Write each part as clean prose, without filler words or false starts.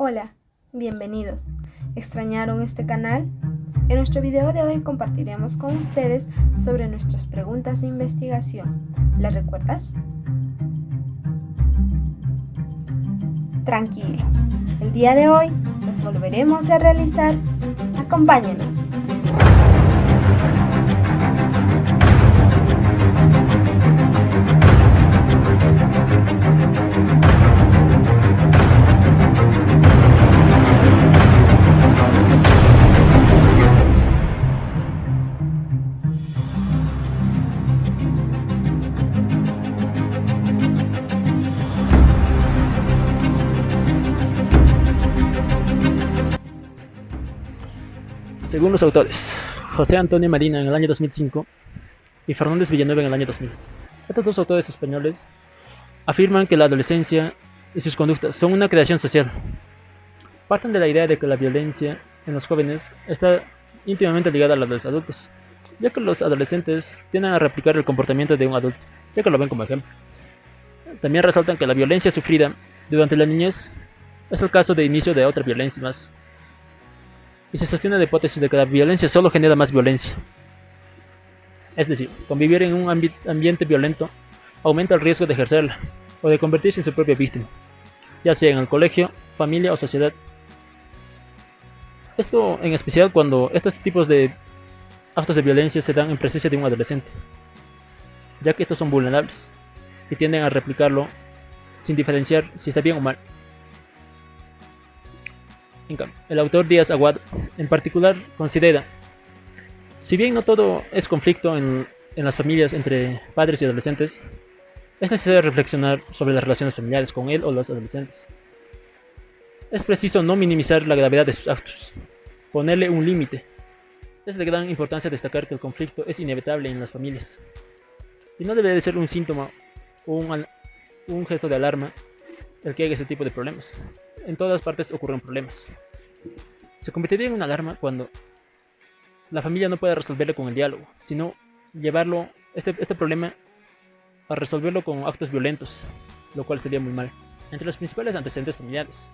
Hola, bienvenidos. ¿Extrañaron este canal? En nuestro video de hoy compartiremos con ustedes sobre nuestras preguntas de investigación. ¿Las recuerdas? Tranquilo, el día de hoy los volveremos a realizar. Acompáñenos. Según los autores, José Antonio Marina en el año 2005 y Fernández Villanueva en el año 2000, estos dos autores españoles afirman que la adolescencia y sus conductas son una creación social. Parten de la idea de que la violencia en los jóvenes está íntimamente ligada a la de los adultos, ya que los adolescentes tienden a replicar el comportamiento de un adulto, ya que lo ven como ejemplo. También resaltan que la violencia sufrida durante la niñez es el caso de inicio de otra violencia más, y se sostiene la hipótesis de que la violencia solo genera más violencia. Es decir, convivir en un ambiente violento aumenta el riesgo de ejercerla o de convertirse en su propia víctima, ya sea en el colegio, familia o sociedad. Esto en especial cuando estos tipos de actos de violencia se dan en presencia de un adolescente, ya que estos son vulnerables y tienden a replicarlo sin diferenciar si está bien o mal. En cambio, el autor Díaz Aguado, en particular, considera, si bien no todo es conflicto en las familias entre padres y adolescentes, es necesario reflexionar sobre las relaciones familiares con él o los adolescentes. Es preciso no minimizar la gravedad de sus actos, ponerle un límite. Es de gran importancia destacar que el conflicto es inevitable en las familias, y no debe de ser un síntoma o un gesto de alarma el que haya ese tipo de problemas. En todas partes ocurren problemas. Se convertiría en una alarma cuando la familia no puede resolverlo con el diálogo, sino llevarlo, este problema, a resolverlo con actos violentos, lo cual sería muy mal. Entre los principales antecedentes familiares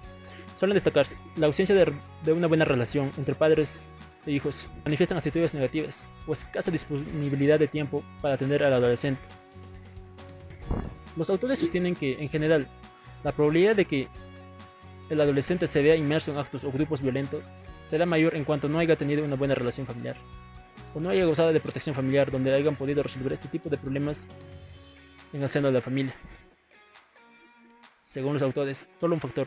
suelen destacarse la ausencia de una buena relación entre padres e hijos, manifiestan actitudes negativas o escasa disponibilidad de tiempo para atender al adolescente. Los autores sostienen que, en general, la probabilidad de que el adolescente se vea inmerso en actos o grupos violentos será mayor en cuanto no haya tenido una buena relación familiar o no haya gozado de protección familiar donde hayan podido resolver este tipo de problemas en el seno de la familia. Según los autores, solo un factor,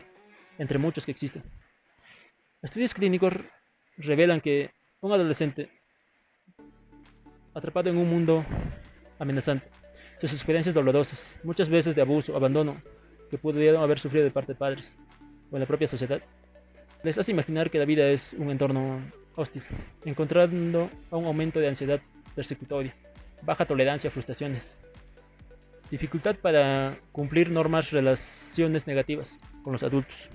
entre muchos que existen. Estudios clínicos revelan que un adolescente atrapado en un mundo amenazante, sus experiencias dolorosas, muchas veces de abuso, abandono, que pudieron haber sufrido de parte de padres o en la propia sociedad, les hace imaginar que la vida es un entorno hostil, encontrando a un aumento de ansiedad persecutoria, baja tolerancia a frustraciones, dificultad para cumplir normas, relaciones negativas con los adultos.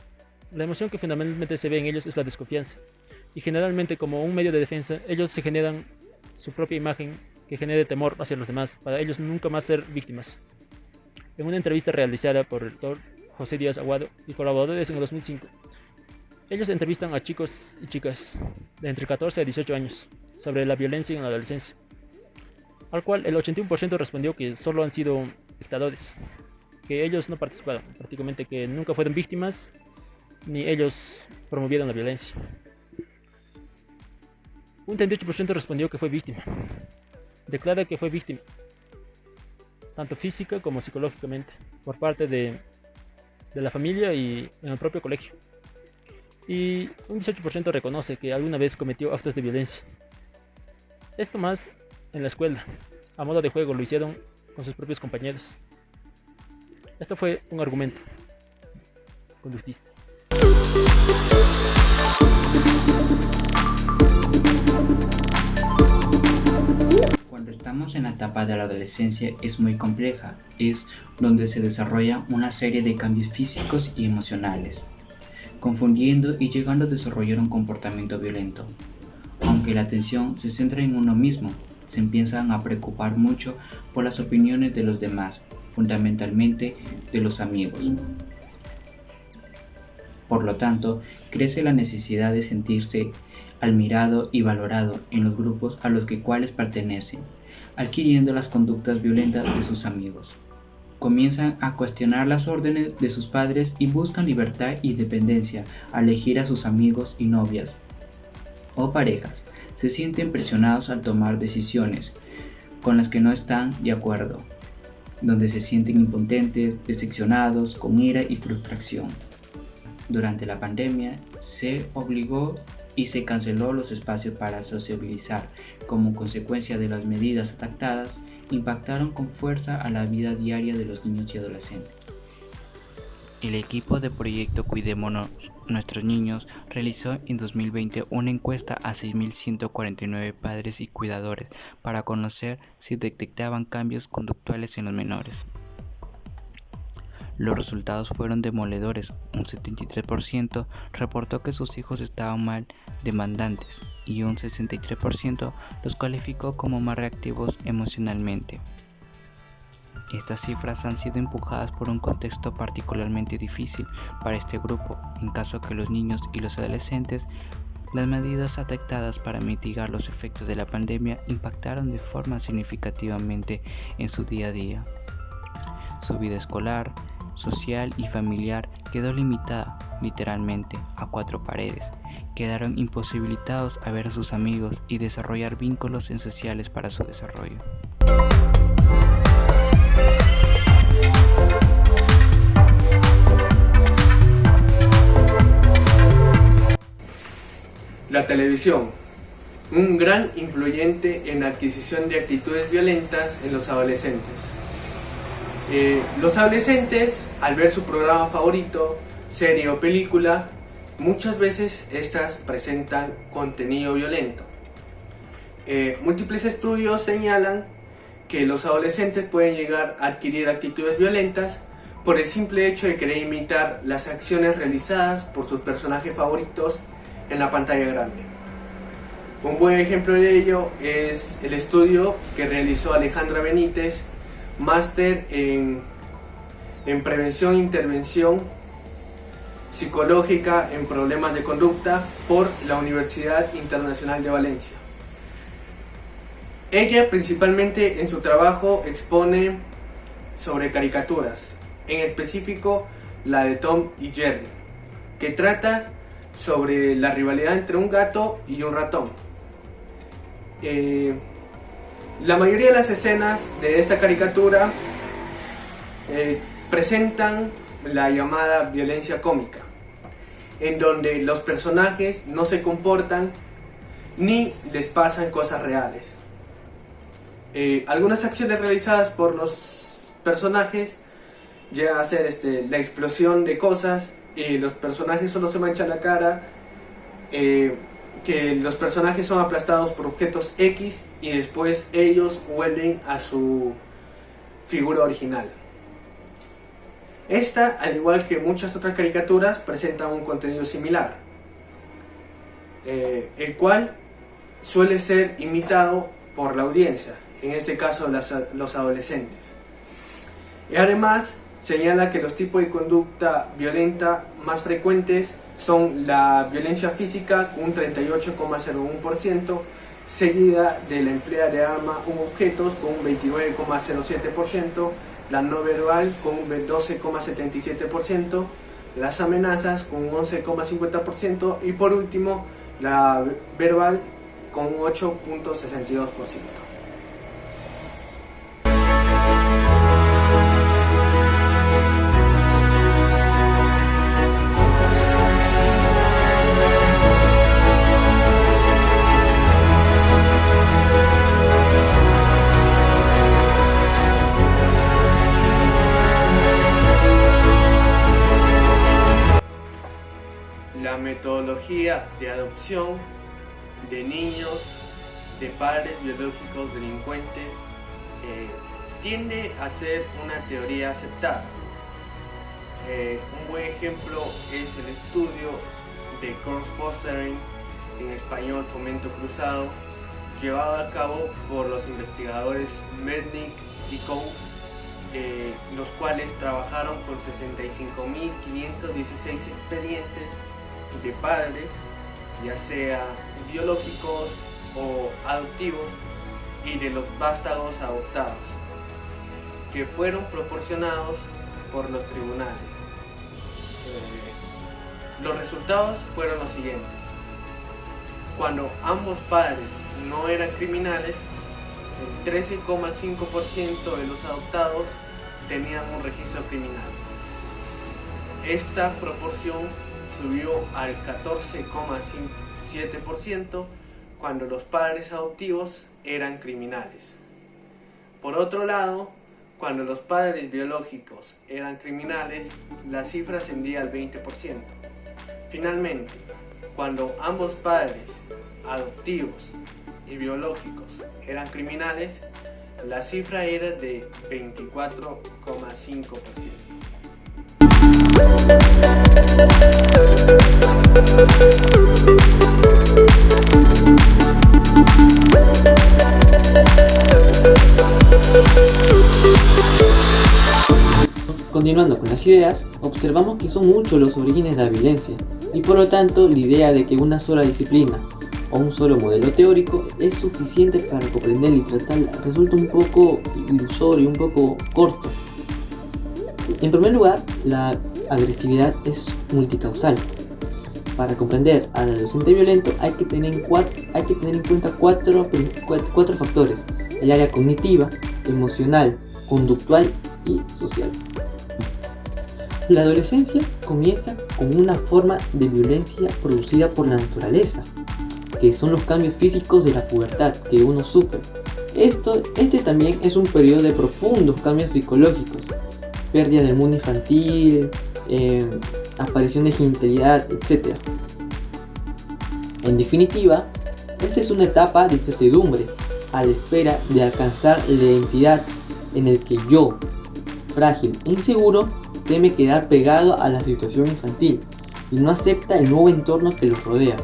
La emoción que fundamentalmente se ve en ellos es la desconfianza, y generalmente como un medio de defensa, ellos se generan su propia imagen que genere temor hacia los demás, para ellos nunca más ser víctimas. En una entrevista realizada por el doctor José Díaz Aguado y colaboradores en el 2005, ellos entrevistan a chicos y chicas de entre 14 a 18 años sobre la violencia en la adolescencia, al cual el 81% respondió que solo han sido espectadores, que ellos no participaron, prácticamente que nunca fueron víctimas ni ellos promovieron la violencia. Un 38% respondió que fue víctima, declara que fue víctima, tanto física como psicológicamente, por parte de la familia y en el propio colegio. Y un 18% reconoce que alguna vez cometió actos de violencia. Esto más en la escuela, a modo de juego, lo hicieron con sus propios compañeros. Esto fue un argumento conductista. Cuando estamos en la etapa de la adolescencia es muy compleja, es donde se desarrolla una serie de cambios físicos y emocionales, confundiendo y llegando a desarrollar un comportamiento violento. Aunque la atención se centra en uno mismo, se empiezan a preocupar mucho por las opiniones de los demás, fundamentalmente de los amigos. Por lo tanto, crece la necesidad de sentirse admirado y valorado en los grupos a los cuales pertenecen, adquiriendo las conductas violentas de sus amigos. Comienzan a cuestionar las órdenes de sus padres y buscan libertad y dependencia al elegir a sus amigos y novias o parejas. Se sienten presionados al tomar decisiones con las que no están de acuerdo, donde se sienten impotentes, decepcionados, con ira y frustración. Durante la pandemia se obligó y se canceló los espacios para sociabilizar. Como consecuencia de las medidas adoptadas, impactaron con fuerza a la vida diaria de los niños y adolescentes. El equipo de Proyecto Cuidémonos Nuestros Niños realizó en 2020 una encuesta a 6.149 padres y cuidadores para conocer si detectaban cambios conductuales en los menores. Los resultados fueron demoledores. Un 73% reportó que sus hijos estaban mal demandantes y un 63% los calificó como más reactivos emocionalmente. Estas cifras han sido empujadas por un contexto particularmente difícil para este grupo, en caso que los niños y los adolescentes. Las medidas adoptadas para mitigar los efectos de la pandemia impactaron de forma significativamente en su día a día. Su vida escolar, social y familiar quedó limitada literalmente a 4 paredes. Quedaron imposibilitados a ver a sus amigos y desarrollar vínculos sociales para su desarrollo. La televisión, un gran influyente en la adquisición de actitudes violentas en los adolescentes. Los adolescentes, al ver su programa favorito, serie o película, muchas veces estas presentan contenido violento. Múltiples estudios señalan que los adolescentes pueden llegar a adquirir actitudes violentas por el simple hecho de querer imitar las acciones realizadas por sus personajes favoritos en la pantalla grande. Un buen ejemplo de ello es el estudio que realizó Alejandra Benítez, máster en prevención e intervención psicológica en problemas de conducta por la Universidad Internacional de Valencia. Ella principalmente en su trabajo expone sobre caricaturas, en específico la de Tom y Jerry, que trata sobre la rivalidad entre un gato y un ratón. La mayoría de las escenas de esta caricatura presentan la llamada violencia cómica, en donde los personajes no se comportan ni les pasan cosas reales. Algunas acciones realizadas por los personajes llegan a ser la explosión de cosas, los personajes solo se manchan la cara, que los personajes son aplastados por objetos X y después ellos vuelven a su figura original. Esta, al igual que muchas otras caricaturas, presenta un contenido similar, el cual suele ser imitado por la audiencia, en este caso los adolescentes. Y además señala que los tipos de conducta violenta más frecuentes son la violencia física, un 38,01%, seguida de la emplea de arma u objetos con un 29,07%, la no verbal con un 12,77%, las amenazas con un 11,50% y por último la verbal con un 8,62%. La metodología de adopción de niños de padres biológicos delincuentes tiende a ser una teoría aceptada. Un buen ejemplo es el estudio de cross-fostering, en español fomento cruzado, llevado a cabo por los investigadores Mednick y Co. los cuales trabajaron con 65.516 expedientes de padres, ya sea biológicos o adoptivos, y de los vástagos adoptados, que fueron proporcionados por los tribunales. Los resultados fueron los siguientes. Cuando ambos padres no eran criminales, el 13,5% de los adoptados tenían un registro criminal. Esta proporción subió al 14,7% cuando los padres adoptivos eran criminales. Por otro lado, cuando los padres biológicos eran criminales, la cifra ascendía al 20%. Finalmente, cuando ambos padres adoptivos y biológicos eran criminales, la cifra era de 24,5%. Continuando con las ideas, observamos que son muchos los orígenes de la violencia y por lo tanto la idea de que una sola disciplina o un solo modelo teórico es suficiente para comprender y tratarla resulta un poco ilusorio y un poco corto. En primer lugar, la agresividad es multicausal. Para comprender al adolescente violento hay que tener en cuenta cuatro factores: el área cognitiva, emocional, conductual y social. La adolescencia comienza con una forma de violencia producida por la naturaleza, que son los cambios físicos de la pubertad que uno sufre. Este también es un periodo de profundos cambios psicológicos, pérdida del mundo infantil, aparición de genitalidad, etc. En definitiva, esta es una etapa de incertidumbre a la espera de alcanzar la identidad en el que yo, frágil e inseguro, teme quedar pegado a la situación infantil y no acepta el nuevo entorno que lo rodea.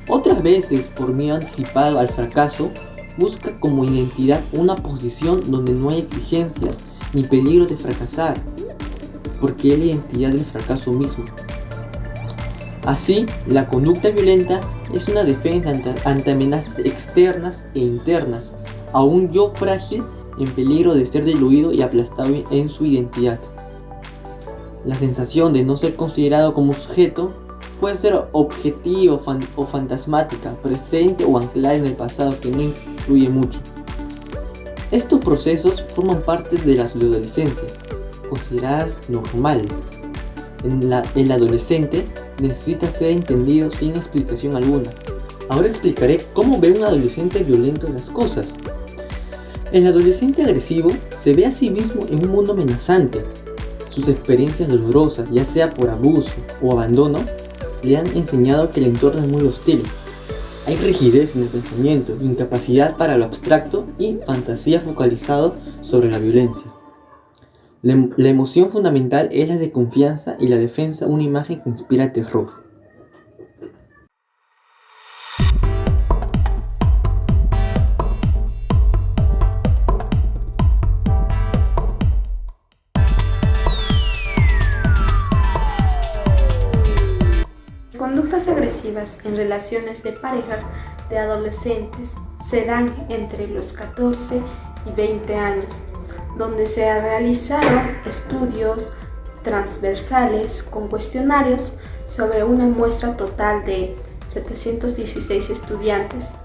Otras veces, por miedo anticipado al fracaso, busca como identidad una posición donde no hay exigencias ni peligro de fracasar, porque es la identidad del fracaso mismo. Así, la conducta violenta es una defensa ante amenazas externas e internas, a un yo frágil en peligro de ser diluido y aplastado en su identidad. La sensación de no ser considerado como sujeto puede ser objetiva o fantasmática, presente o anclada en el pasado, que no influye mucho. Estos procesos forman parte de la adolescencia, consideradas normales. El adolescente necesita ser entendido sin explicación alguna. Ahora explicaré cómo ve un adolescente violento las cosas. El adolescente agresivo se ve a sí mismo en un mundo amenazante. Sus experiencias dolorosas, ya sea por abuso o abandono, le han enseñado que el entorno es muy hostil. Hay rigidez en el pensamiento, incapacidad para lo abstracto y fantasía focalizado sobre la violencia. La emoción fundamental es la de confianza y la defensa, una imagen que inspira terror. Conductas agresivas en relaciones de parejas de adolescentes se dan entre los 14 y 20 años, donde se realizaron estudios transversales con cuestionarios sobre una muestra total de 716 estudiantes,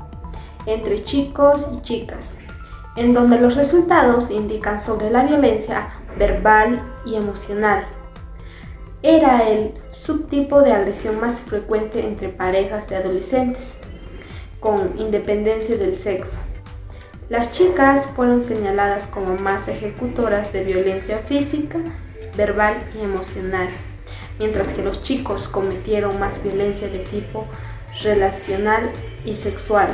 entre chicos y chicas, en donde los resultados indican sobre la violencia verbal y emocional. Era el subtipo de agresión más frecuente entre parejas de adolescentes, con independencia del sexo. Las chicas fueron señaladas como más ejecutoras de violencia física, verbal y emocional, mientras que los chicos cometieron más violencia de tipo relacional y sexual.